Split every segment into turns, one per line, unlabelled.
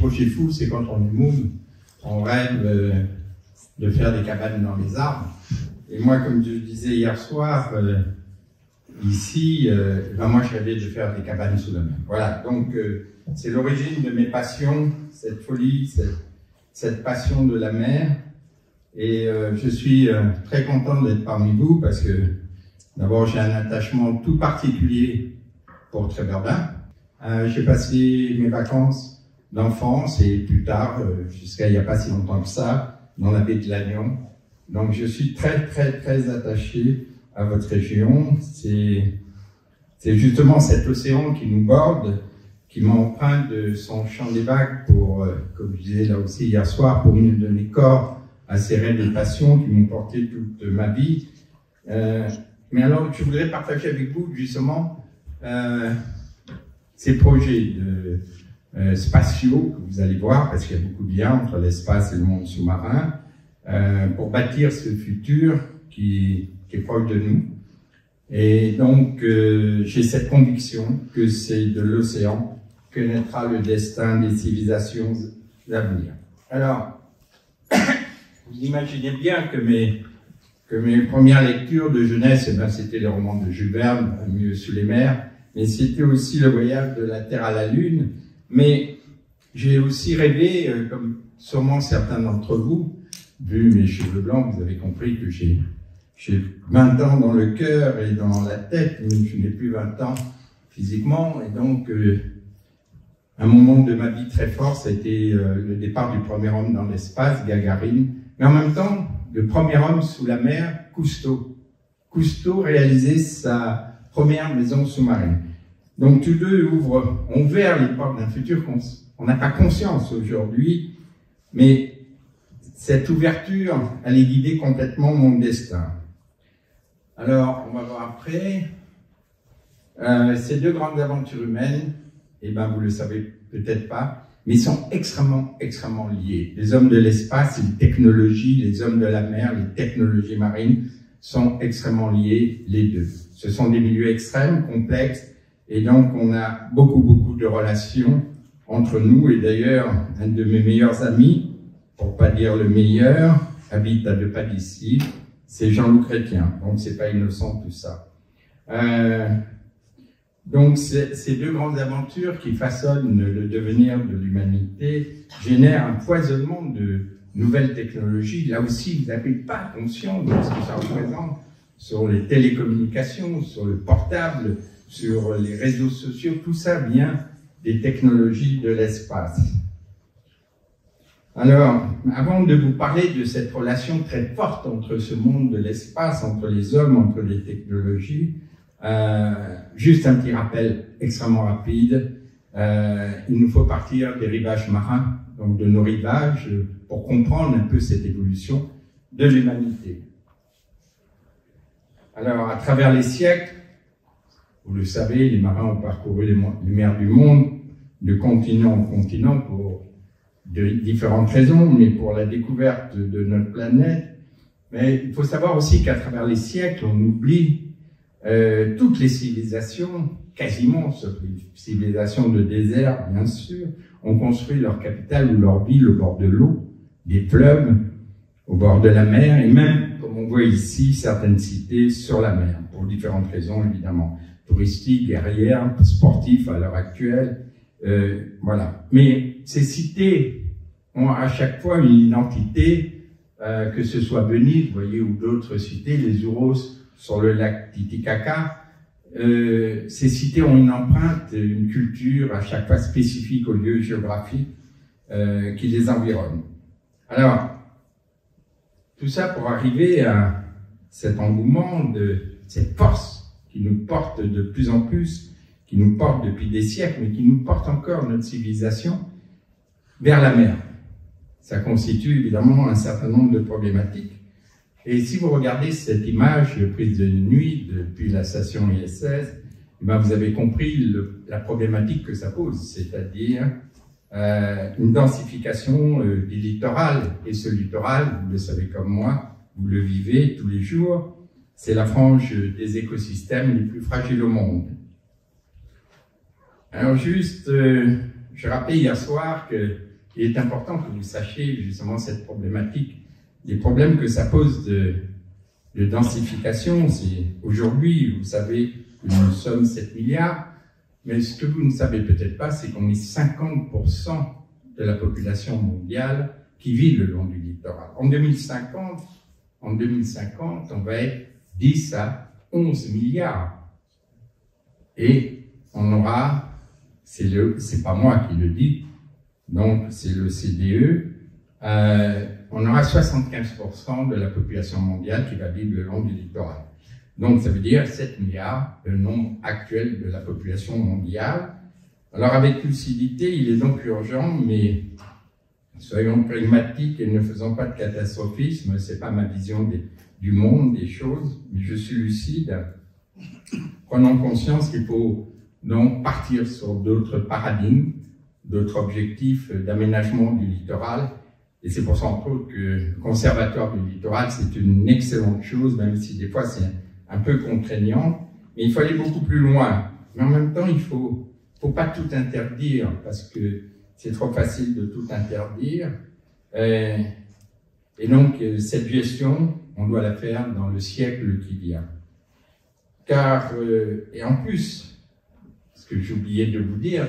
projets fous, c'est quand on est môme, on rêve de faire des cabanes dans les arbres. Et moi, comme je disais hier soir, ici, moi je rêvais de faire des cabanes sous la mer. Voilà, donc c'est l'origine de mes passions, cette folie, cette passion de la mer. Et je suis très content d'être parmi vous parce que d'abord j'ai un attachement tout particulier pour Tréberbin. J'ai passé mes vacances d'enfance et plus tard, jusqu'à il n'y a pas si longtemps que ça, dans la baie de Lannion. Donc je suis très attaché à votre région. C'est justement cet océan qui nous borde, qui m'emprunte de son chant des vagues pour, comme je disais là aussi hier soir, pour me donner corps à ces rêves et passions qui m'ont porté toute ma vie. Mais alors, je voudrais partager avec vous justement ces projets spatiaux que vous allez voir, parce qu'il y a beaucoup de liens entre l'espace et le monde sous-marin, pour bâtir ce futur qui est proche de nous. Et donc, j'ai cette conviction que c'est de l'océan que naîtra le destin des civilisations d'avenir. Alors, vous imaginez bien que mes premières lectures de jeunesse, eh ben, c'était les romans de Jules Verne, Mieux sous les mers, mais c'était aussi le voyage de la Terre à la Lune. Mais j'ai aussi rêvé, comme sûrement certains d'entre vous, vu mes cheveux blancs, vous avez compris que j'ai 20 ans dans le cœur et dans la tête, mais je n'ai plus 20 ans physiquement. Et donc, un moment de ma vie très fort, ça a été le départ du premier homme dans l'espace, Gagarine. Mais en même temps, le premier homme sous la mer, Cousteau. Cousteau réalisait sa première maison sous-marine. Donc tous deux ont ouvert les portes d'un futur qu'on n'a pas conscience aujourd'hui, mais cette ouverture allait guider complètement mon destin. Alors, on va voir après. Ces deux grandes aventures humaines, eh ben, vous le savez peut-être pas, mais ils sont extrêmement liés. Les hommes de l'espace, les technologies, les hommes de la mer, les technologies marines sont extrêmement liés, les deux. Ce sont des milieux extrêmes, complexes, et donc on a beaucoup de relations entre nous. Et d'ailleurs, un de mes meilleurs amis, pour pas dire le meilleur, habite à 2 pas d'ici, c'est Jean-Loup Chrétien. Donc c'est pas innocent tout ça. Donc ces deux grandes aventures qui façonnent le devenir de l'humanité génèrent un foisonnement de nouvelles technologies. Là aussi, vous n'avez pas conscience de ce que ça représente sur les télécommunications, sur le portable, sur les réseaux sociaux. Tout ça vient des technologies de l'espace. Alors, avant de vous parler de cette relation très forte entre ce monde de l'espace, entre les hommes, entre les technologies, juste un petit rappel extrêmement rapide. Il nous faut partir des rivages marins, donc de nos rivages, pour comprendre un peu cette évolution de l'humanité. Alors, à travers les siècles, vous le savez, les marins ont parcouru les mers du monde, de continent en continent, pour de différentes raisons, mais pour la découverte de notre planète. Mais il faut savoir aussi qu'à travers les siècles, on oublie toutes les civilisations, quasiment, sauf les civilisations de désert, bien sûr, ont construit leur capitale ou leur ville au bord de l'eau, des fleuves, au bord de la mer, et même, comme on voit ici, certaines cités sur la mer, pour différentes raisons, évidemment, touristiques, guerrières, sportifs à l'heure actuelle, voilà. Mais ces cités ont à chaque fois une identité, que ce soit Venise, vous voyez, ou d'autres cités, les Ouros, sur le lac Titicaca, ces cités ont une empreinte, une culture à chaque fois spécifique au lieu géographique qui les environne. Alors, tout ça pour arriver à cet engouement, cette force qui nous porte de plus en plus, qui nous porte depuis des siècles, mais qui nous porte encore notre civilisation vers la mer. Ça constitue évidemment un certain nombre de problématiques. Et si vous regardez cette image prise de nuit depuis la station ISS, eh ben vous avez compris la problématique que ça pose, c'est-à-dire une densification du littoral. Et ce littoral, vous le savez comme moi, vous le vivez tous les jours, c'est la frange des écosystèmes les plus fragiles au monde. Alors juste, je rappelais hier soir que il est important que vous sachiez justement cette problématique, les problèmes que ça pose de densification. Aujourd'hui, vous savez que nous sommes 7 milliards, mais ce que vous ne savez peut-être pas, c'est qu'on est 50% de la population mondiale qui vit le long du littoral. En 2050, on va être 10 à 11 milliards. Et on aura, c'est pas moi qui le dis, donc c'est le CDE, on aura 75% de la population mondiale qui va vivre le long du littoral. Donc ça veut dire 7 milliards, le nombre actuel de la population mondiale. Alors avec lucidité, il est donc urgent, mais soyons pragmatiques et ne faisons pas de catastrophisme, c'est pas ma vision du monde, des choses, mais je suis lucide. Prenons conscience qu'il faut donc partir sur d'autres paradigmes, d'autres objectifs d'aménagement du littoral. Et c'est pour ça, entre autres, que le Conservatoire du littoral, c'est une excellente chose, même si des fois c'est un peu contraignant. Mais il faut aller beaucoup plus loin. Mais en même temps, il faut pas tout interdire, parce que c'est trop facile de tout interdire. Et donc, cette gestion, on doit la faire dans le siècle qui vient. Car, et en plus, ce que j'oubliais de vous dire,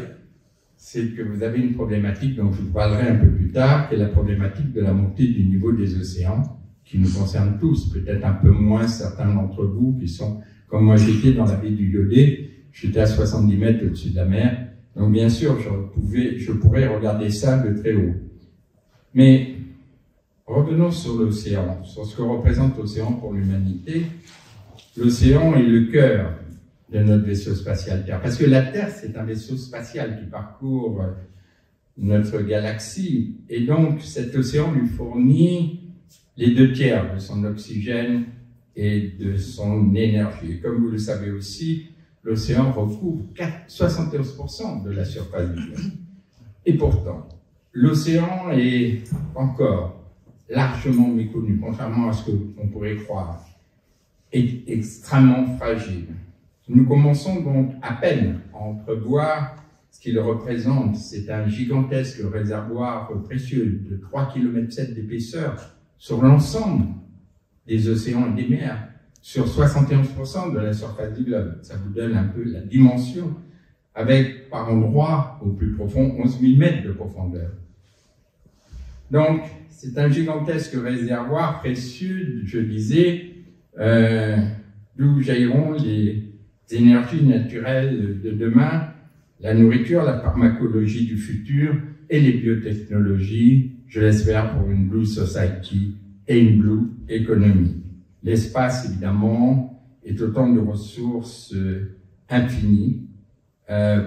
c'est que vous avez une problématique dont je vous parlerai un peu plus tard, qui est la problématique de la montée du niveau des océans, qui nous concerne tous, peut-être un peu moins certains d'entre vous qui sont, comme moi j'étais dans la baie du Yolet, j'étais à 70 mètres au-dessus de la mer, donc bien sûr je pourrais regarder ça de très haut. Mais revenons sur l'océan, sur ce que représente l'océan pour l'humanité. L'océan est le cœur de notre vaisseau spatial Terre. Parce que la Terre, c'est un vaisseau spatial qui parcourt notre galaxie. Et donc, cet océan lui fournit les 2/3 de son oxygène et de son énergie. Et comme vous le savez aussi, l'océan recouvre 71% de la surface du globe. Et pourtant, l'océan est encore largement méconnu, contrairement à ce qu'on pourrait croire, est extrêmement fragile. Nous commençons donc à peine à entrevoir ce qu'il représente. C'est un gigantesque réservoir précieux de 3,7 km d'épaisseur sur l'ensemble des océans et des mers, sur 71% de la surface du globe. Ça vous donne un peu la dimension, avec par endroits au plus profond 11 000 mètres de profondeur. Donc, c'est un gigantesque réservoir précieux, je disais, d'où jailliront les énergies naturelles de demain, la nourriture, la pharmacologie du futur et les biotechnologies, je l'espère, pour une Blue Society et une Blue Economy. L'espace, évidemment, est autant de ressources infinies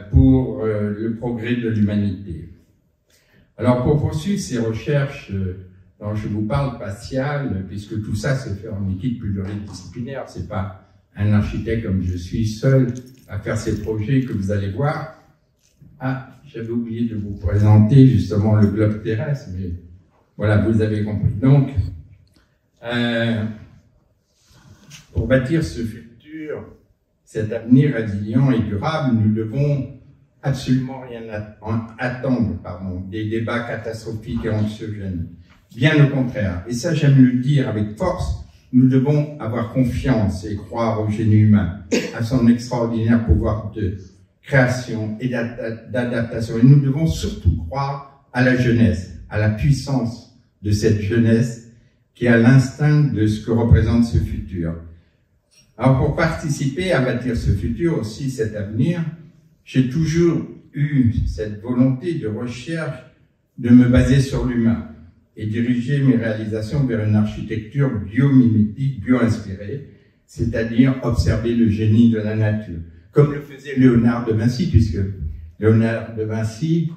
pour le progrès de l'humanité. Alors, pour poursuivre ces recherches dont je vous parle, spatiales, puisque tout ça se fait en équipe pluridisciplinaire, c'est pas un architecte comme je suis seul à faire ces projets que vous allez voir. Ah, j'avais oublié de vous présenter justement le globe terrestre, mais voilà, vous avez compris. Donc, pour bâtir ce futur, cet avenir résilient et durable, nous devons absolument rien attendre des débats catastrophiques et anxiogènes. Bien au contraire, et ça j'aime le dire avec force, nous devons avoir confiance et croire au génie humain, à son extraordinaire pouvoir de création et d'adaptation. Et nous devons surtout croire à la jeunesse, à la puissance de cette jeunesse qui a l'instinct de ce que représente ce futur. Alors pour participer à bâtir ce futur, aussi cet avenir, j'ai toujours eu cette volonté de recherche de me baser sur l'humain et diriger mes réalisations vers une architecture biomimétique, bio-inspirée, c'est-à-dire observer le génie de la nature, comme le faisait Léonard de Vinci, puisque Léonard de Vinci,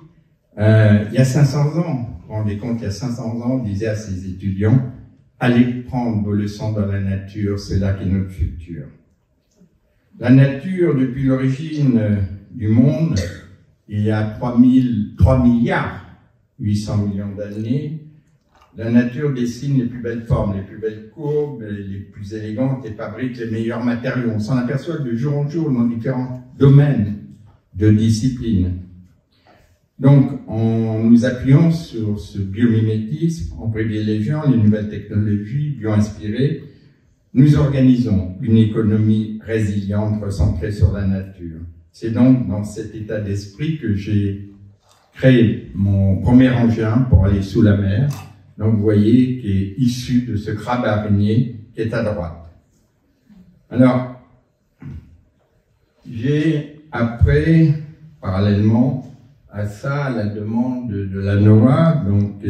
il y a 500 ans, vous vous rendez compte, il y a 500 ans, disait à ses étudiants, allez prendre vos leçons dans la nature, c'est là qu'est notre futur. La nature, depuis l'origine du monde, il y a 3 milliards 800 millions d'années, la nature dessine les plus belles formes, les plus belles courbes, les plus élégantes et fabrique les meilleurs matériaux. On s'en aperçoit de jour en jour dans différents domaines de discipline. Donc, en nous appuyant sur ce biomimétisme, en privilégiant les nouvelles technologies bio-inspirées, nous organisons une économie résiliente recentrée sur la nature. C'est donc dans cet état d'esprit que j'ai créé mon premier engin pour aller sous la mer. Donc, vous voyez, qui est issu de ce crabe araignée qui est à droite. Alors, j'ai après, parallèlement à ça, à la demande de la NOAA, donc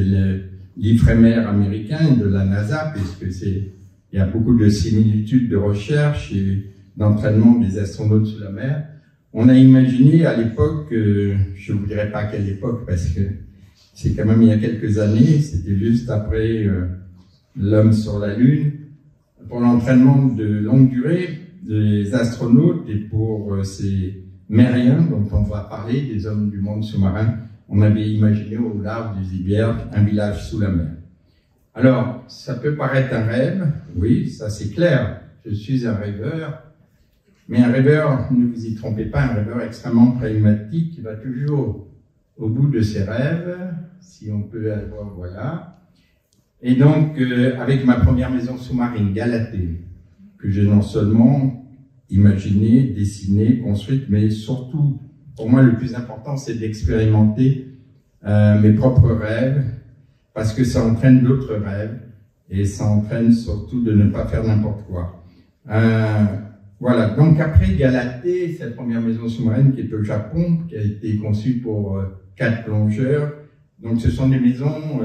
l'IFREMER américain et de la NASA, puisque il y a beaucoup de similitudes de recherche et d'entraînement des astronautes sous la mer. On a imaginé à l'époque, je ne vous dirai pas à quelle époque, parce que c'est quand même il y a quelques années, c'était juste après l'homme sur la Lune, pour l'entraînement de longue durée des astronautes et pour ces mériens dont on va parler, des hommes du monde sous-marin, on avait imaginé au large des Ibergues un village sous la mer. Alors, ça peut paraître un rêve, oui, ça c'est clair, je suis un rêveur, mais un rêveur, ne vous y trompez pas, un rêveur extrêmement pragmatique qui va toujours au bout de ses rêves, si on peut avoir, voilà. Et donc, avec ma première maison sous-marine, Galatée, que j'ai non seulement imaginée, dessinée, construite, mais surtout, pour moi, le plus important, c'est d'expérimenter mes propres rêves, parce que ça entraîne d'autres rêves, et ça entraîne surtout de ne pas faire n'importe quoi. Voilà, donc après Galatée, cette première maison sous-marine qui est au Japon, qui a été conçue pour 4 plongeurs, donc ce sont des maisons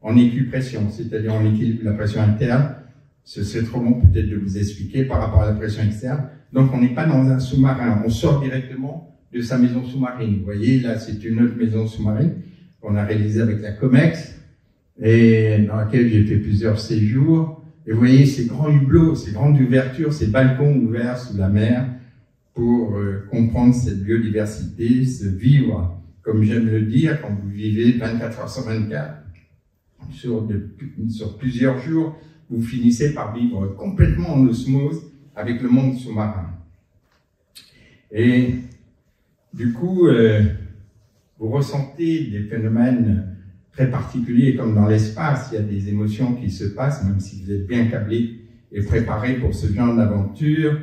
en équipression, c'est-à-dire on équilibre la pression interne. Ce serait trop long peut-être de vous expliquer par rapport à la pression externe. Donc on n'est pas dans un sous-marin, on sort directement de sa maison sous-marine. Vous voyez, là c'est une autre maison sous-marine qu'on a réalisée avec la COMEX et dans laquelle j'ai fait plusieurs séjours. Et vous voyez ces grands hublots, ces grandes ouvertures, ces balcons ouverts sous la mer pour comprendre cette biodiversité, se vivre, comme j'aime le dire, quand vous vivez 24 heures sur 24, sur plusieurs jours, vous finissez par vivre complètement en osmose avec le monde sous-marin. Et du coup, vous ressentez des phénomènes très particulier, comme dans l'espace, il y a des émotions qui se passent, même si vous êtes bien câblé et préparé pour ce genre d'aventure.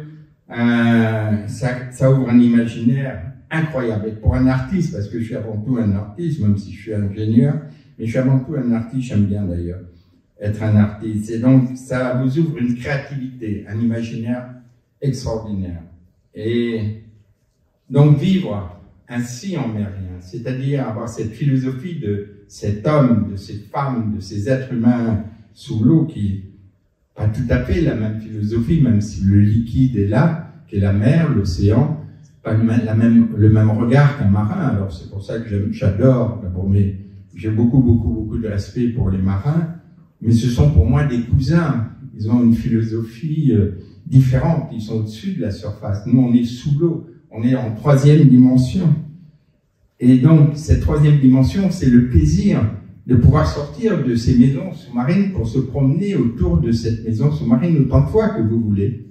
Ça ouvre un imaginaire incroyable. Et pour un artiste, parce que je suis avant tout un artiste, même si je suis ingénieur, mais je suis avant tout un artiste, j'aime bien d'ailleurs être un artiste. Et donc, ça vous ouvre une créativité, un imaginaire extraordinaire. Et donc, vivre ainsi en mérien, c'est-à-dire avoir cette philosophie de cet homme, de cette femme, de ces êtres humains sous l'eau qui pas tout à fait la même philosophie, même si le liquide est là, qu'est la mer, l'océan, pas le même regard qu'un marin. Alors c'est pour ça que j'adore, mais j'ai beaucoup de respect pour les marins, mais ce sont pour moi des cousins. Ils ont une philosophie différente, ils sont au-dessus de la surface. Nous, on est sous l'eau, on est en 3e dimension. Et donc, cette 3e dimension, c'est le plaisir de pouvoir sortir de ces maisons sous-marines pour se promener autour de cette maison sous-marine autant de fois que vous voulez.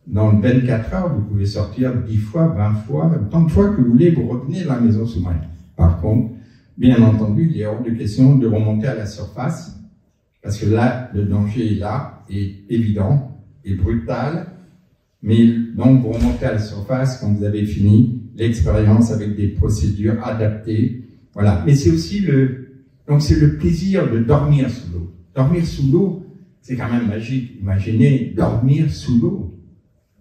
Dans 24 heures, vous pouvez sortir 10 fois, 20 fois, autant de fois que vous voulez, vous revenez dans la maison sous-marine. Par contre, bien entendu, il est hors de question de remonter à la surface, parce que là, le danger est là, est évident, est brutal, mais donc vous remontez à la surface quand vous avez fini l'expérience avec des procédures adaptées, voilà. Mais c'est aussi c'est le plaisir de dormir sous l'eau. Dormir sous l'eau, c'est quand même magique. Imaginez dormir sous l'eau,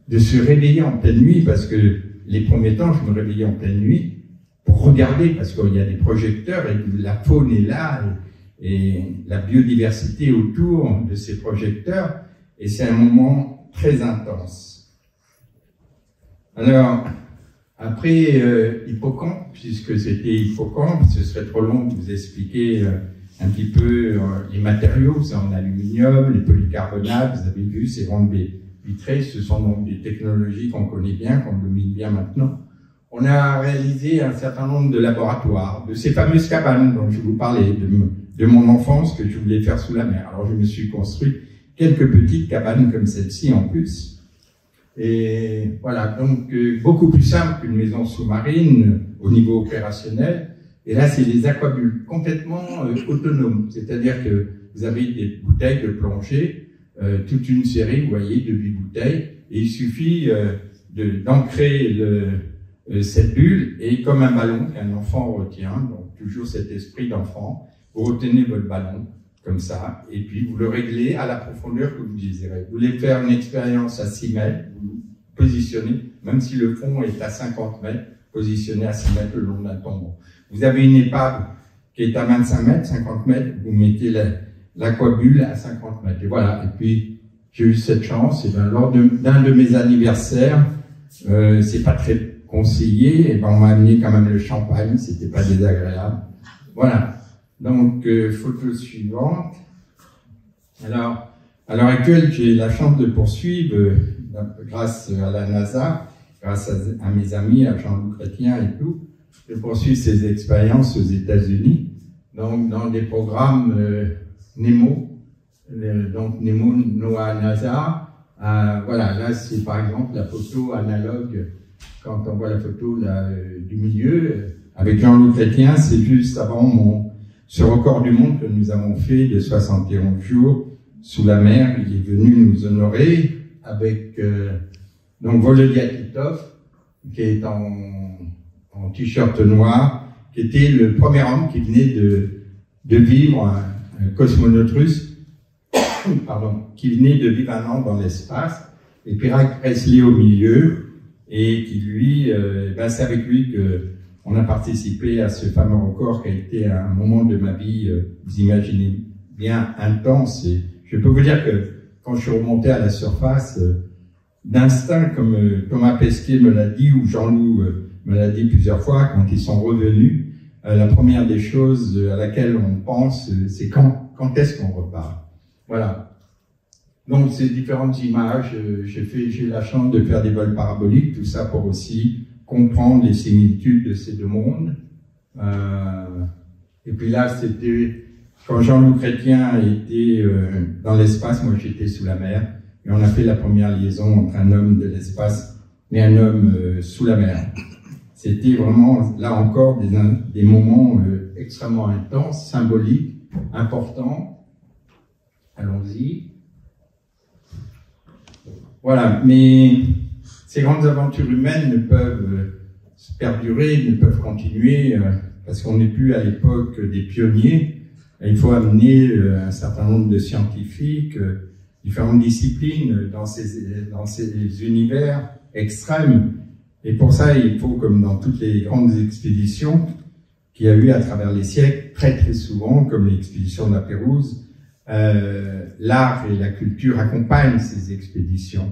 de se réveiller en pleine nuit, parce que les premiers temps, je me réveillais en pleine nuit pour regarder, parce qu'il y a des projecteurs et la faune est là et la biodiversité autour de ces projecteurs, et c'est un moment très intense. Alors, après Hippocampe, puisque c'était Hippocampe, ce serait trop long de vous expliquer un petit peu les matériaux, c'est en aluminium, les polycarbonates, vous avez vu, ces grandes baies vitrées, ce sont donc des technologies qu'on connaît bien, qu'on domine bien maintenant. On a réalisé un certain nombre de laboratoires, de ces fameuses cabanes dont je vous parlais, de mon enfance que je voulais faire sous la mer. Alors je me suis construit quelques petites cabanes comme celle-ci en plus. Et voilà, donc beaucoup plus simple qu'une maison sous-marine au niveau opérationnel, Et là, c'est des aquabules complètement autonomes. C'est-à-dire que vous avez des bouteilles de plongée, toute une série, vous voyez, de 8 bouteilles, et il suffit d'ancrer cette bulle, et comme un ballon qu'un enfant retient, donc toujours cet esprit d'enfant, vous retenez votre ballon, comme ça, et puis vous le réglez à la profondeur que vous désirez. Vous voulez faire une expérience à 6 mètres, vous positionnez, même si le fond est à 50 mètres, positionnez à 6 mètres le long d'un tombeau. Vous avez une épave qui est à 25 mètres, 50 mètres, vous mettez l'aquabulle à 50 mètres. Et voilà. Et puis, j'ai eu cette chance, et ben, lors d'un de mes anniversaires, c'est pas très conseillé, et ben, on m'a amené quand même le champagne, c'était pas désagréable. Voilà. Donc, photo suivante. Alors, à l'heure actuelle, j'ai la chance de poursuivre, grâce à la NASA, grâce à mes amis, à Jean-Loup Chrétien et tout, de poursuivre ces expériences aux États-Unis, donc dans des programmes NEMO, donc NEMO, NOAA, NASA. Voilà, là c'est par exemple la photo analogue, quand on voit la photo là, du milieu, avec Jean-Loup Chrétien, c'est juste avant ce record du monde que nous avons fait de 71 jours sous la mer. Il est venu nous honorer avec donc Volodya Titov, qui est en t-shirt noir, qui était le premier homme qui venait de vivre, un cosmonaute russe, pardon, qui venait de vivre un an dans l'espace, et Pirag Presley au milieu, et qui lui, ben c'est avec lui que on a participé à ce fameux record qui a été un moment de ma vie, vous imaginez bien, intense. Et je peux vous dire que quand je suis remonté à la surface, d'instinct, comme Thomas Pesquet me l'a dit, ou Jean-Loup me l'a dit plusieurs fois, quand ils sont revenus, la première des choses à laquelle on pense, c'est quand est-ce qu'on repart. Voilà. Donc ces différentes images, j'ai eu la chance de faire des vols paraboliques, tout ça pour aussi comprendre les similitudes de ces deux mondes. Et puis là, c'était quand Jean-Loup Chrétien était dans l'espace, moi j'étais sous la mer, et on a fait la première liaison entre un homme de l'espace et un homme sous la mer. C'était vraiment, là encore, des moments extrêmement intenses, symboliques, importants. Allons-y. Voilà, mais ces grandes aventures humaines ne peuvent se perdurer, ne peuvent continuer, parce qu'on n'est plus à l'époque des pionniers. Il faut amener un certain nombre de scientifiques, différentes disciplines dans ces univers extrêmes. Et pour ça, il faut, comme dans toutes les grandes expéditions qu'il y a eu à travers les siècles, très très souvent, comme l'expédition de la Pérouse, l'art et la culture accompagnent ces expéditions.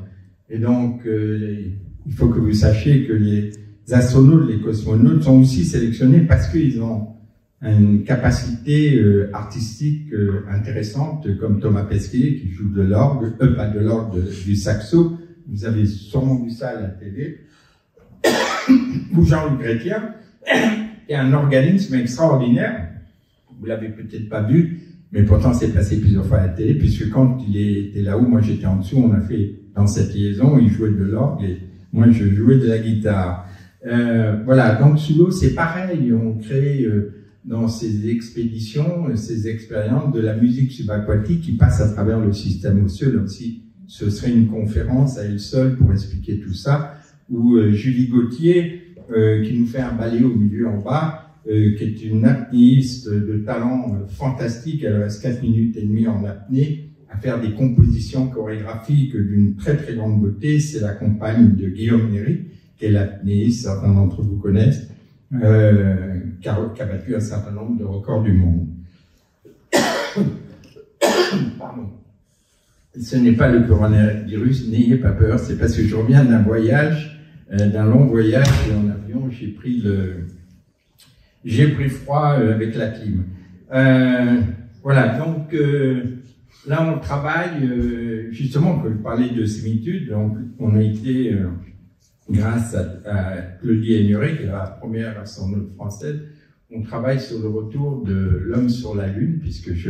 Et donc, il faut que vous sachiez que les astronautes, les cosmonautes sont aussi sélectionnés parce qu'ils ont une capacité artistique intéressante, comme Thomas Pesquet qui joue de l'orgue, pas de l'orgue, du saxo. Vous avez sûrement vu ça à la télé. Ou Jean-Loup Chrétien, qui est un organisme extraordinaire. Vous l'avez peut-être pas vu, mais pourtant c'est passé plusieurs fois à la télé, puisque quand il était là-haut, moi j'étais en dessous, on a fait dans cette liaison, il jouait de l'orgue et moi je jouais de la guitare. Voilà, donc sous l'eau c'est pareil, on crée dans ces expéditions, ces expériences de la musique subaquatique qui passe à travers le système osseux. Là aussi, ce serait une conférence à elle seule pour expliquer tout ça. Ou Julie Gauthier, qui nous fait un ballet au milieu en bas, qui est une apnéiste de talent fantastique. Elle reste 4 minutes et demie en apnée à faire des compositions chorégraphiques d'une très très grande beauté. C'est la compagne de Guillaume Néry, qui est l'apnéiste, certains d'entre vous connaissent, qui a battu un certain nombre de records du monde. Pardon. Ce n'est pas le coronavirus, n'ayez pas peur, c'est parce que je reviens d'un voyage, d'un long voyage, et en avion, j'ai pris froid avec la clim. Voilà, donc là on travaille, justement, quand je parlais de similitude, donc on a été, grâce à Claudie Aigneret, qui est la première astronaute française, on travaille sur le retour de l'homme sur la Lune, puisque je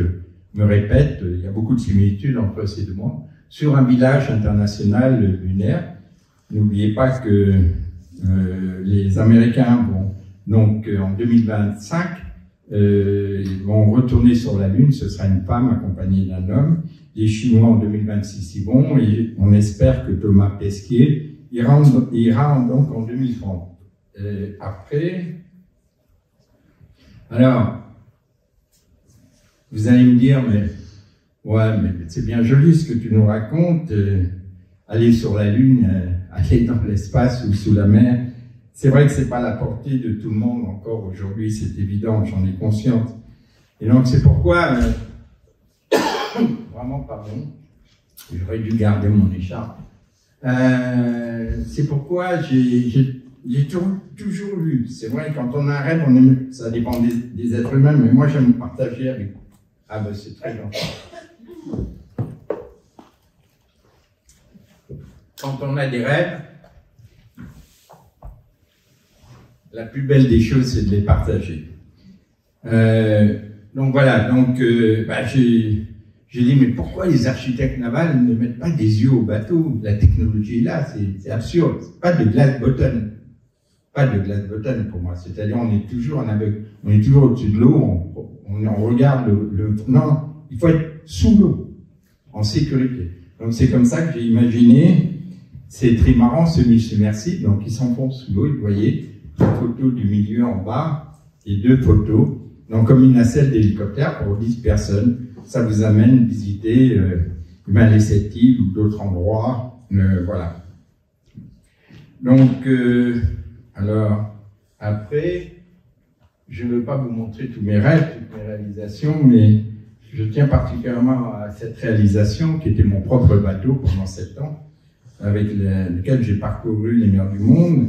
me répète, il y a beaucoup de similitudes entre ces deux mondes, sur un village international lunaire. N'oubliez pas que les Américains vont Donc en 2025, ils vont retourner sur la Lune, ce sera une femme accompagnée d'un homme. Les Chinois en 2026 y vont, et on espère que Thomas Pesquet ira donc en 2030. Après, alors, vous allez me dire, mais c'est bien joli ce que tu nous racontes, aller sur la Lune, aller dans l'espace ou sous la mer. C'est vrai que c'est pas à la portée de tout le monde encore aujourd'hui, c'est évident, j'en ai conscience. Et donc c'est pourquoi, vraiment pardon, j'aurais dû garder mon écharpe. C'est pourquoi j'ai toujours lu. C'est vrai, quand on a un rêve, on aime, ça dépend des êtres humains, mais moi j'aime partager avec vous. Ah ben c'est très gentil. Quand on a des rêves, la plus belle des choses, c'est de les partager. Donc voilà, j'ai dit, mais pourquoi les architectes navals ne mettent pas des yeux au bateau? La technologie est là, c'est absurde. C'est pas de glass button. Pas de glass button pour moi. C'est-à-dire, on est toujours en aveugle. On est toujours au-dessus de l'eau, on regarde non, il faut être sous l'eau, en sécurité. Donc c'est comme ça que j'ai imaginé ces trimarans semi-submersibles, donc ils s'enfoncent sous l'eau, et vous voyez, une photo du milieu en bas, et 2 photos, donc comme une nacelle d'hélicoptère pour 10 personnes. Ça vous amène visiter cette île ou d'autres endroits, voilà. Donc, alors, après, je ne veux pas vous montrer tous mes rêves, toutes mes réalisations, mais je tiens particulièrement à cette réalisation qui était mon propre bateau pendant 7 ans, avec lequel j'ai parcouru les mers du monde.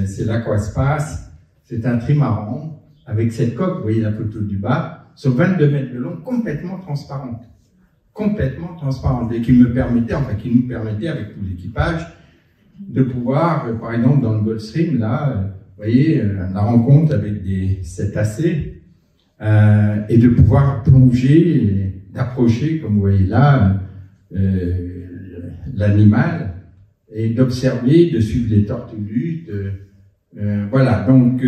C'est l'Aquaspace, c'est un trimaran avec cette coque, vous voyez la photo du bas, sur 22 mètres de long, complètement transparente, et qui nous permettait avec tout l'équipage de pouvoir, par exemple dans le Gulf Stream, là, vous voyez, la rencontre avec des cétacés, et de pouvoir plonger, d'approcher, comme vous voyez là, l'animal, et d'observer, de suivre les tortues. Voilà, donc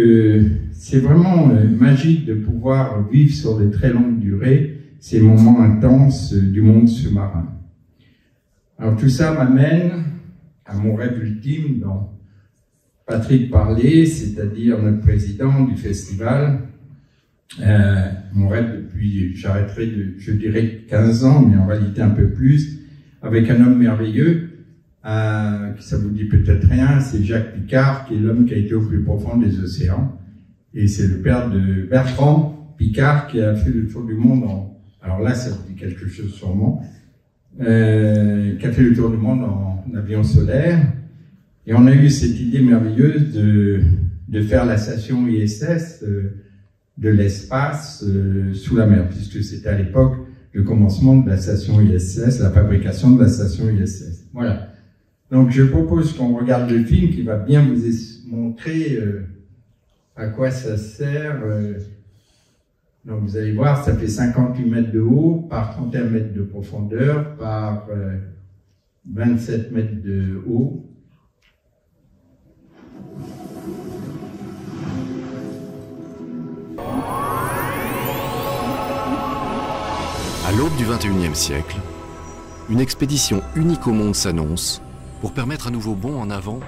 c'est vraiment magique de pouvoir vivre sur des très longues durées ces moments intenses du monde sous-marin. Alors tout ça m'amène à mon rêve ultime dont Patrick parlait, c'est-à-dire notre président du festival. Mon rêve depuis, j'arrêterai je dirais 15 ans, mais en réalité un peu plus, avec un homme merveilleux, ça vous dit peut-être rien, c'est Jacques Picard, qui est l'homme qui a été au plus profond des océans. Et c'est le père de Bertrand Picard, qui a fait le tour du monde alors là, ça vous dit quelque chose sûrement, qui a fait le tour du monde en avion solaire. Et on a eu cette idée merveilleuse de faire la station ISS de l'espace sous la mer, puisque c'était à l'époque le commencement de la station ISS, la fabrication de la station ISS. Voilà. Donc je propose qu'on regarde le film qui va bien vous montrer à quoi ça sert. Donc vous allez voir, ça fait 58 mètres de haut par 31 mètres de profondeur par 27 mètres de haut.
À l'aube du XXIe siècle, une expédition unique au monde s'annonce pour permettre un nouveau bond en avant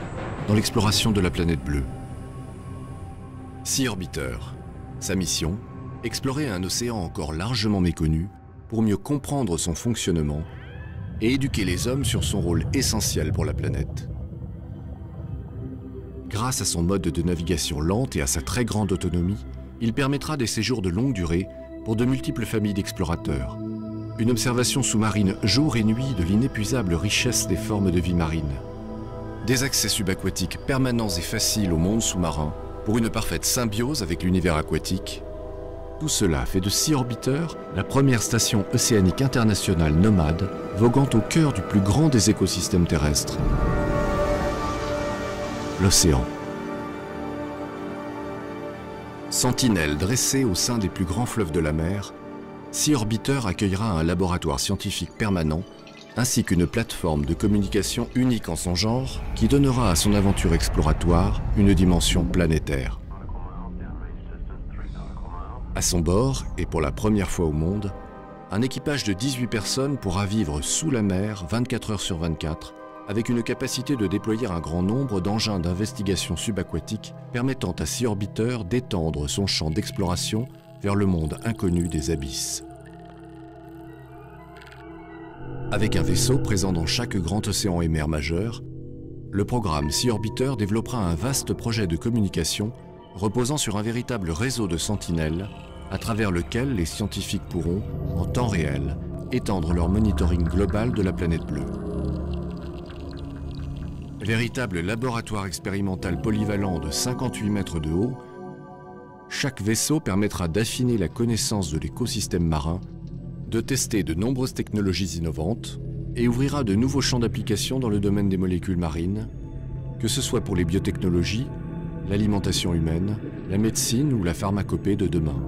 dans l'exploration de la planète bleue. Sea Orbiter, sa mission, explorer un océan encore largement méconnu pour mieux comprendre son fonctionnement et éduquer les hommes sur son rôle essentiel pour la planète. Grâce à son mode de navigation lente et à sa très grande autonomie, il permettra des séjours de longue durée pour de multiples familles d'explorateurs. Une observation sous-marine jour et nuit de l'inépuisable richesse des formes de vie marine. Des accès subaquatiques permanents et faciles au monde sous-marin pour une parfaite symbiose avec l'univers aquatique. Tout cela fait de Sea Orbiter la première station océanique internationale nomade voguant au cœur du plus grand des écosystèmes terrestres, l'océan. Sentinelle dressée au sein des plus grands fleuves de la mer, Sea Orbiter accueillera un laboratoire scientifique permanent ainsi qu'une plateforme de communication unique en son genre qui donnera à son aventure exploratoire une dimension planétaire. À son bord, et pour la première fois au monde, un équipage de 18 personnes pourra vivre sous la mer 24 heures sur 24, avec une capacité de déployer un grand nombre d'engins d'investigation subaquatique permettant à Sea Orbiter d'étendre son champ d'exploration vers le monde inconnu des abysses. Avec un vaisseau présent dans chaque grand océan et mer majeur, le programme Sea Orbiter développera un vaste projet de communication reposant sur un véritable réseau de sentinelles à travers lequel les scientifiques pourront, en temps réel, étendre leur monitoring global de la planète bleue. Véritable laboratoire expérimental polyvalent de 58 mètres de haut, chaque vaisseau permettra d'affiner la connaissance de l'écosystème marin, de tester de nombreuses technologies innovantes et ouvrira de nouveaux champs d'application dans le domaine des molécules marines, que ce soit pour les biotechnologies, l'alimentation humaine, la médecine ou la pharmacopée de demain.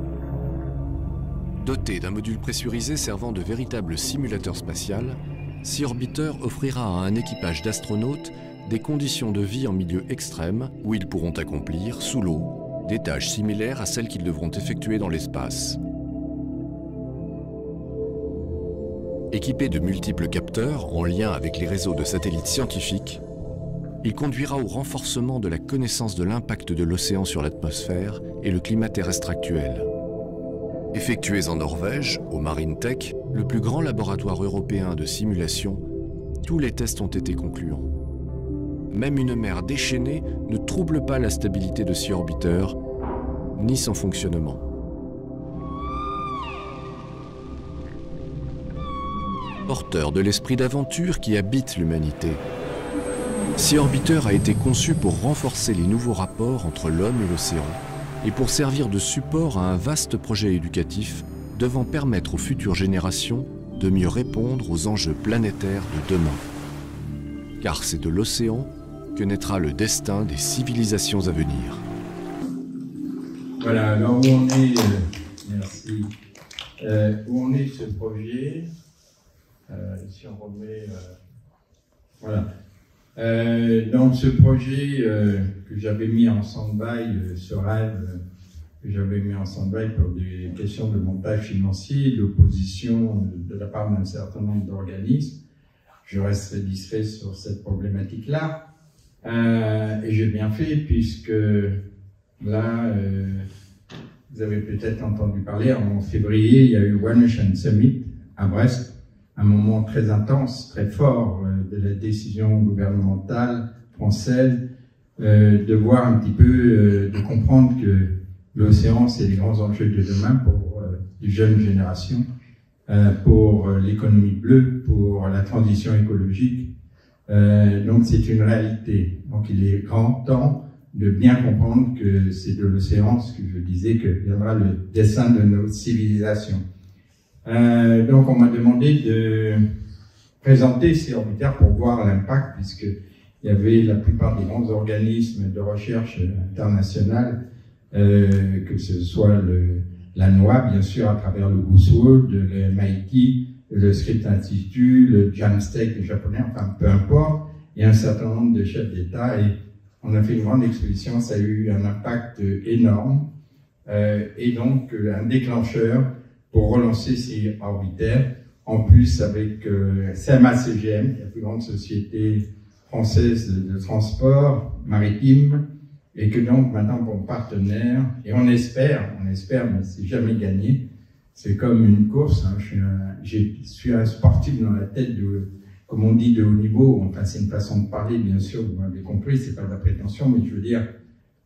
Doté d'un module pressurisé servant de véritable simulateur spatial, Sea Orbiter offrira à un équipage d'astronautes des conditions de vie en milieu extrême où ils pourront accomplir, sous l'eau, des tâches similaires à celles qu'ils devront effectuer dans l'espace. Équipé de multiples capteurs en lien avec les réseaux de satellites scientifiques, il conduira au renforcement de la connaissance de l'impact de l'océan sur l'atmosphère et le climat terrestre actuel. Effectués en Norvège, au Marine Tech, le plus grand laboratoire européen de simulation, tous les tests ont été concluants. Même une mer déchaînée ne trouble pas la stabilité de Sea Orbiter, ni son fonctionnement. Porteur de l'esprit d'aventure qui habite l'humanité, Sea Orbiter a été conçu pour renforcer les nouveaux rapports entre l'homme et l'océan et pour servir de support à un vaste projet éducatif devant permettre aux futures générations de mieux répondre aux enjeux planétaires de demain. Car c'est de l'océan que naîtra le destin des civilisations à venir.
Voilà, alors où on est, merci, où on est ce projet, si on remet, voilà. Donc ce projet que j'avais mis en stand-by, ce rêve que j'avais mis en stand-by pour des questions de montage financier, d'opposition de la part d'un certain nombre d'organismes, je resterai discret sur cette problématique-là. Et j'ai bien fait puisque là, vous avez peut-être entendu parler, en février, il y a eu One Ocean Summit à Brest, un moment très intense, très fort de la décision gouvernementale française, de voir un petit peu, de comprendre que l'océan, c'est les grands enjeux de demain pour les jeunes générations, pour l'économie bleue, pour la transition écologique. Donc c'est une réalité. Donc il est grand temps de bien comprendre que c'est de l'océan, ce que je disais, que viendra le destin de nos civilisations. Donc on m'a demandé de présenter Sea Orbiter pour voir l'impact, puisqu'il y avait la plupart des grands organismes de recherche internationale, que ce soit la NOAA, bien sûr, à travers le Goose, le MIT, le Scripps Institute, le JAMSTEC, le japonais, enfin peu importe, et un certain nombre de chefs d'État. Et on a fait une grande exposition, ça a eu un impact énorme, et donc un déclencheur pour relancer Sea Orbiter, en plus avec CMA-CGM, la plus grande société française de transport maritime, et que donc maintenant pour partenaire, et on espère, mais c'est jamais gagné. C'est comme une course, hein. Je suis un sportif dans la tête de, comme on dit, de haut niveau. Enfin, c'est une façon de parler, bien sûr, vous m'avez compris, c'est pas de la prétention, mais je veux dire,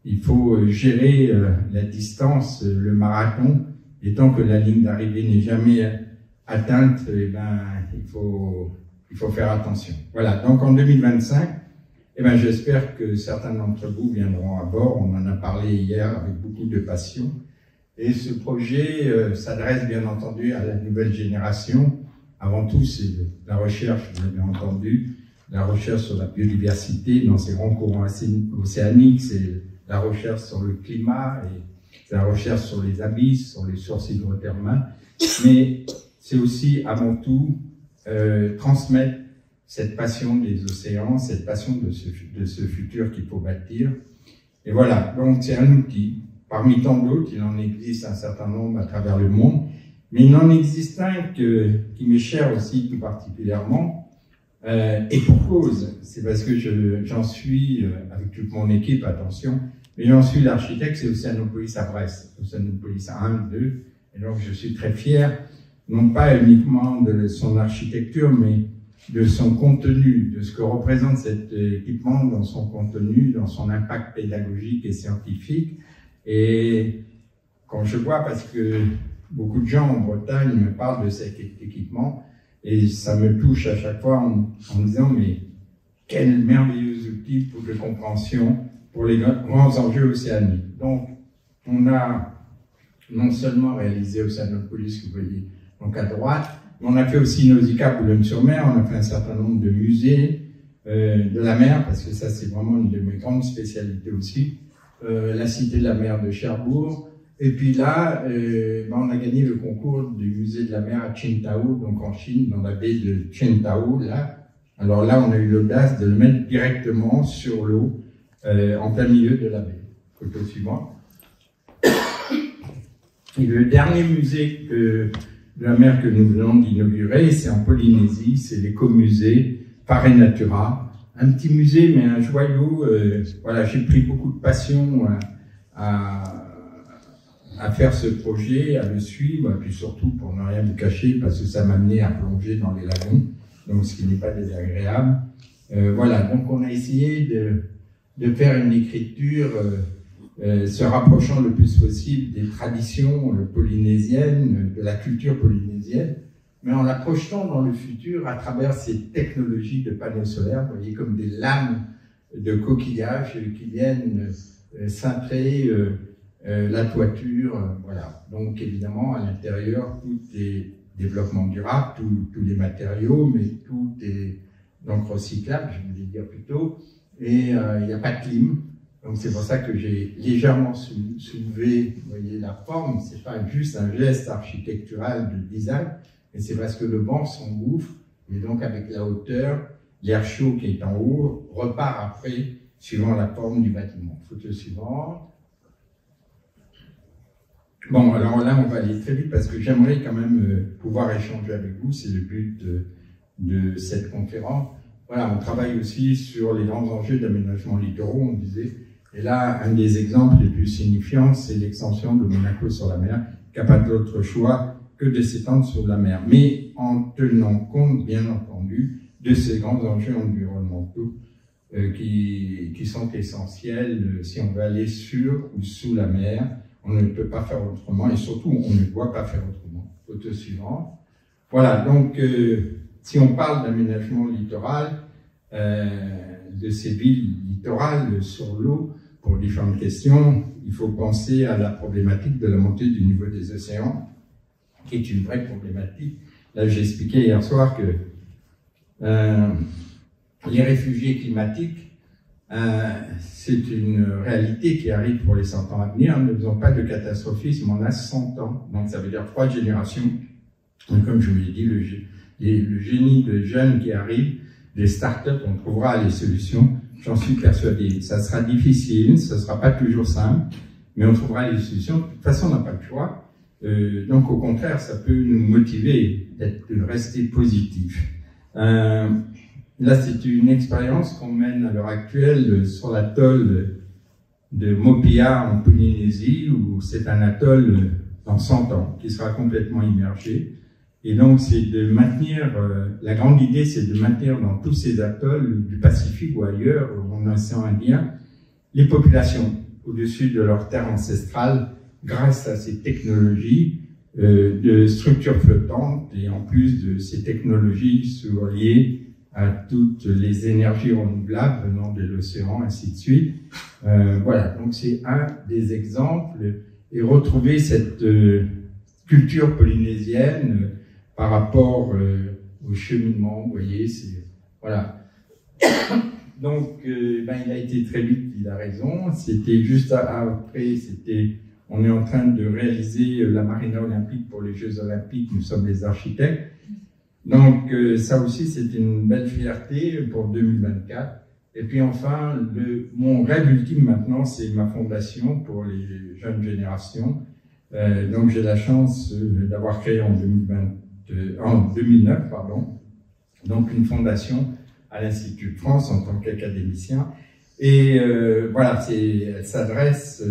il faut gérer la distance, le marathon, et tant que la ligne d'arrivée n'est jamais atteinte, eh ben, il faut faire attention. Voilà, donc en 2025, eh ben, j'espère que certains d'entre vous viendront à bord. On en a parlé hier avec beaucoup de passion. Et ce projet s'adresse bien entendu à la nouvelle génération. Avant tout, c'est la recherche, vous l'avez entendu, la recherche sur la biodiversité dans ces grands courants océaniques, c'est la recherche sur le climat, et c'est la recherche sur les abysses, sur les sources hydrothermales. Mais c'est aussi, avant tout, transmettre cette passion des océans, cette passion de ce futur qu'il faut bâtir. Et voilà, donc c'est un outil parmi tant d'autres, il en existe un certain nombre à travers le monde, mais il en existe un qui m'est cher aussi tout particulièrement, et pour cause, c'est parce que j'en suis, avec toute mon équipe, attention, mais j'en suis l'architecte, c'est Oceanopolis à Brest, Oceanopolis 1, 2, et donc je suis très fier, non pas uniquement de son architecture, mais de son contenu, de ce que représente cet équipement dans son contenu, dans son impact pédagogique et scientifique. Et quand je vois, parce que beaucoup de gens en Bretagne me parlent de cet équipement, et ça me touche à chaque fois en me disant, mais quel merveilleux outil pour de compréhension pour les grands enjeux océaniques. Donc, on a non seulement réalisé Oceanopolis, que vous voyez donc à droite, mais on a fait aussi Nausicaa, Boulogne-sur-Mer, on a fait un certain nombre de musées de la mer, parce que ça c'est vraiment une de mes grandes spécialités aussi, la Cité de la mer de Cherbourg, et puis là, on a gagné le concours du musée de la mer à Qingdao, donc en Chine, dans la baie de Qingdao, là. Alors là, on a eu l'audace de le mettre directement sur l'eau, en plein milieu de la baie. Photo suivante. Et le dernier musée de la mer que nous venons d'inaugurer, c'est en Polynésie, c'est l'écomusée Pare Natura. Un petit musée, mais un joyau. Voilà, j'ai pris beaucoup de passion à faire ce projet, à le suivre, et puis surtout pour ne rien vous cacher, parce que ça m'a amené à plonger dans les lagons, donc ce qui n'est pas désagréable. Voilà, donc on a essayé de faire une écriture se rapprochant le plus possible des traditions polynésiennes, de la culture polynésienne, mais en la projetant dans le futur à travers ces technologies de panneaux solaires, vous voyez, comme des lames de coquillages qui viennent cintrer la toiture, voilà. Donc évidemment, à l'intérieur, tout est développement durable, tous les matériaux, mais tout est donc recyclable, je voulais dire plutôt, et il n'y a pas de clim. Donc c'est pour ça que j'ai légèrement soulevé, vous voyez, la forme. C'est pas juste un geste architectural de design, mais c'est parce que le banc s'engouffre, et donc avec la hauteur, l'air chaud qui est en haut repart après, suivant la forme du bâtiment. Photo suivante. Bon, alors là, on va aller très vite parce que j'aimerais quand même pouvoir échanger avec vous. C'est le but de cette conférence. Voilà, on travaille aussi sur les grands enjeux d'aménagement littoraux, on disait. Et là, un des exemples les plus signifiants, c'est l'extension de Monaco sur la mer, qui n'a pas d'autre choix que de s'étendre sur la mer, mais en tenant compte, bien entendu, de ces grands enjeux environnementaux qui sont essentiels si on veut aller sur ou sous la mer. On ne peut pas faire autrement, et surtout, on ne doit pas faire autrement. Photo suivante. Voilà, donc, si on parle d'aménagement littoral, de ces villes littorales sur l'eau, pour différentes questions, il faut penser à la problématique de la montée du niveau des océans, qui est une vraie problématique. Là, j'ai expliqué hier soir que les réfugiés climatiques, c'est une réalité qui arrive pour les 100 ans à venir. Ne faisons pas de catastrophisme, on a 100 ans, donc ça veut dire 3 générations. Et comme je vous l'ai dit, le génie de jeunes qui arrivent, des startups, on trouvera les solutions. J'en suis persuadé. Ça sera difficile, ça ne sera pas toujours simple, mais on trouvera les solutions. De toute façon, on n'a pas le choix. Donc, au contraire, ça peut nous motiver de rester positif. Là, c'est une expérience qu'on mène à l'heure actuelle sur l'atoll de Mopia en Polynésie, où c'est un atoll dans 100 ans, qui sera complètement immergé. Et donc, c'est de maintenir, la grande idée, c'est de maintenir dans tous ces atolls du Pacifique ou ailleurs, en océan Indien, les populations au-dessus de leur terre ancestrale, grâce à ces technologies de structures flottantes, et en plus de ces technologies souvent liées à toutes les énergies renouvelables venant de l'océan, ainsi de suite. Voilà, donc c'est un des exemples, et retrouver cette culture polynésienne par rapport au cheminement, vous voyez, c'est... Voilà. Donc, il a été très vite, il a raison. C'était juste après, on est en train de réaliser la marina olympique pour les Jeux olympiques, nous sommes les architectes. Donc, ça aussi, c'est une belle fierté pour 2024. Et puis enfin, mon rêve ultime maintenant, c'est ma fondation pour les jeunes générations. Donc j'ai la chance d'avoir créé en 2009, donc une fondation à l'Institut de France en tant qu'académicien. Et voilà, elle s'adresse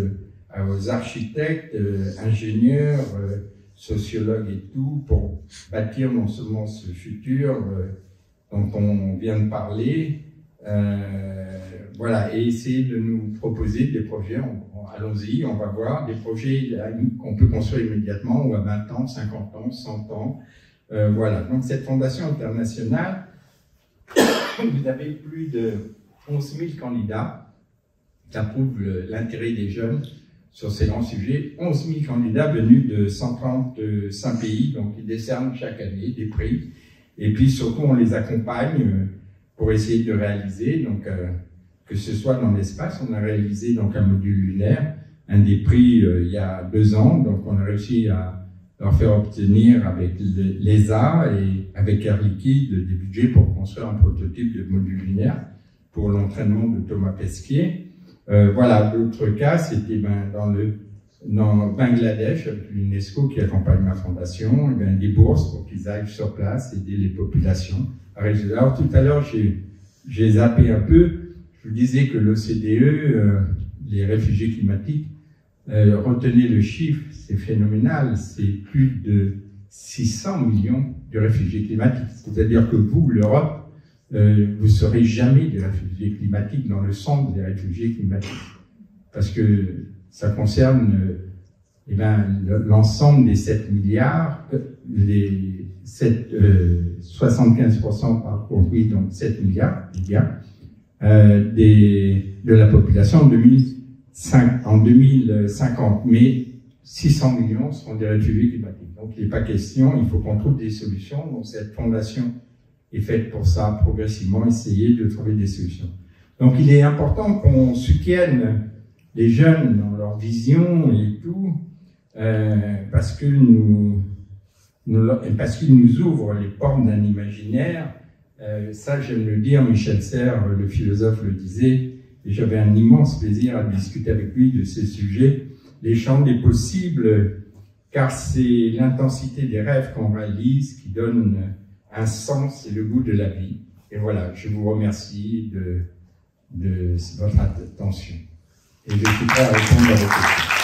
aux architectes, ingénieurs, sociologues et tout, pour bâtir non seulement ce futur dont on vient de parler, voilà, et essayer de nous proposer des projets. Allons-y, on va voir des projets qu'on peut construire immédiatement, ou à 20 ans, 50 ans, 100 ans. Voilà, donc cette fondation internationale, vous avez plus de 11 000 candidats qui approuvent l'intérêt des jeunes sur ces grands sujets. 11 000 candidats venus de 135 pays, donc ils décernent chaque année des prix. Et puis surtout, on les accompagne pour essayer de réaliser, donc que ce soit dans l'espace. On a réalisé donc un module lunaire, un des prix il y a 2 ans, donc on a réussi à leur faire obtenir avec l'ESA et avec Air Liquide des budgets pour construire un prototype de module lunaire pour l'entraînement de Thomas Pesquet. Voilà, l'autre cas, c'était dans Bangladesh, avec l'UNESCO qui accompagne ma fondation, des bourses pour qu'ils aillent sur place, aider les populations. Alors tout à l'heure, j'ai zappé un peu, je vous disais que l'OCDE, les réfugiés climatiques, retenez le chiffre, c'est phénoménal, c'est plus de 600 millions de réfugiés climatiques. C'est-à-dire que vous, l'Europe, vous ne serez jamais des réfugiés climatiques dans le centre des réfugiés climatiques. Parce que ça concerne l'ensemble des 7 milliards, 75% par compris, donc 7 milliards de la population en 2050. Mais 600 millions seront des réfugiés climatiques. Donc il n'est pas question, il faut qu'on trouve des solutions. Donc cette fondation est faite pour ça, progressivement, essayer de trouver des solutions. Donc il est important qu'on soutienne les jeunes dans leur vision et tout, parce qu'ils nous ouvrent les portes d'un imaginaire. Ça, j'aime le dire, Michel Serres, le philosophe, le disait, et j'avais un immense plaisir à discuter avec lui de ces sujets, les champs des possibles, car c'est l'intensité des rêves qu'on réalise qui donne un sens et le goût de la vie. Et voilà, je vous remercie de votre attention. Et je suis prêt à répondre à vos questions.